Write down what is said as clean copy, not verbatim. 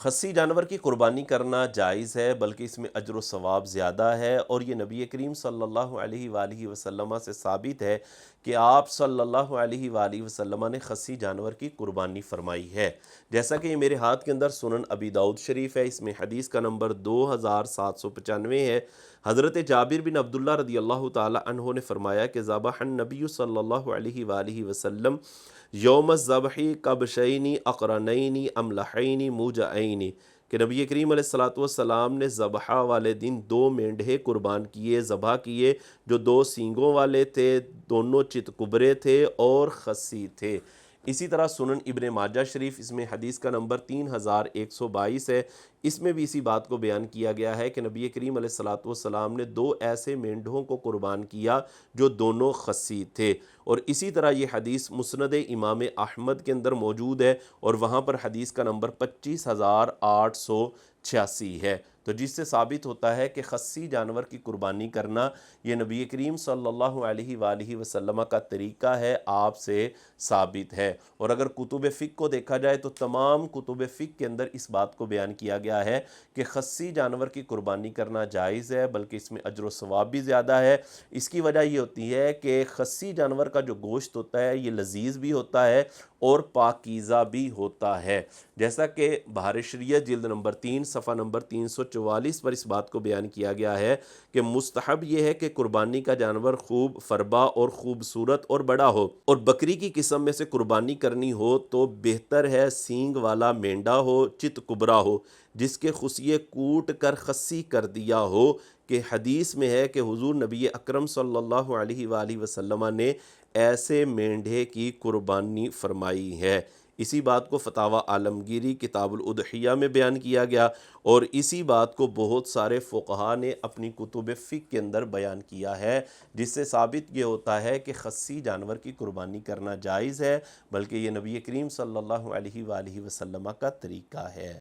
خصی جانور کی قربانی کرنا جائز ہے، بلکہ اس میں اجر و ثواب زیادہ ہے، اور یہ نبی کریم صلی اللہ علیہ وآلہ وسلم سے ثابت ہے کہ آپ صلی اللہ علیہ وآلہ وسلم نے خصی جانور کی قربانی فرمائی ہے۔ جیسا کہ یہ میرے ہاتھ کے اندر سنن ابی داؤد شریف ہے، اس میں حدیث کا نمبر 2795 ہے۔ حضرت جابر بن عبداللہ رضی اللہ تعالی عنہ نے فرمایا کہ ذبح النبی صلی اللہ علیہ وآلہ وسلم یوم الذبح کبشین اقرنین املحین موجعین، کہ نبی کریم علیہ السلام نے ذبح والے دن 2 مینڈھے قربان کیے، ذبح کیے، جو 2 سینگوں والے تھے، دونوں چتکبرے تھے اور خصی تھے۔ اسی طرح سنن ابن ماجہ شریف، اس میں حدیث کا نمبر 3122 ہے، اس میں بھی اسی بات کو بیان کیا گیا ہے کہ نبی کریم علیہ السلام نے 2 ایسے مینڈھوں کو قربان کیا جو دونوں خصی تھے۔ اور اسی طرح یہ حدیث مسند امام احمد کے اندر موجود ہے، اور وہاں پر حدیث کا نمبر 25886 ہے، تو جس سے ثابت ہوتا ہے کہ خصی جانور کی قربانی کرنا یہ نبی کریم صلی اللہ علیہ وآلہ وسلم کا طریقہ ہے، آپ سے ثابت ہے۔ اور اگر کتب فقہ کو دیکھا جائے تو تمام کتب فقہ کے اندر اس بات کو بیان کیا گیا ہے کہ خصی جانور کی قربانی کرنا جائز ہے، بلکہ اس میں اجر و ثواب بھی زیادہ ہے۔ اس کی وجہ یہ ہوتی ہے کہ خصی جانور کا جو گوشت ہوتا ہے یہ لذیذ بھی ہوتا ہے اور پاکیزہ بھی ہوتا ہے، جیسا کہ بحر شریعت جلد نمبر 3 صفحہ نمبر 344 پر اس بات کو بیان کیا گیا ہے کہ مستحب یہ ہے کہ قربانی کا جانور خوب فربا اور خوبصورت اور بڑا ہو، اور بکری کی قسم میں سے قربانی کرنی ہو تو بہتر ہے سینگ والا مینڈا ہو، چت کبرا ہو، جس کے خصیے کوٹ کر خصی کر دیا ہو، کہ حدیث میں ہے کہ حضور نبی اکرم صلی اللہ علیہ وآلہ وسلم نے ایسے مینڈھے کی قربانی فرمائی ہے۔ اسی بات کو فتاوی عالمگیری کتاب الاضحیہ میں بیان کیا گیا، اور اسی بات کو بہت سارے فقہا نے اپنی کتب فقہ کے اندر بیان کیا ہے، جس سے ثابت یہ ہوتا ہے کہ خصی جانور کی قربانی کرنا جائز ہے، بلکہ یہ نبی کریم صلی اللہ علیہ وآلہ وسلم کا طریقہ ہے۔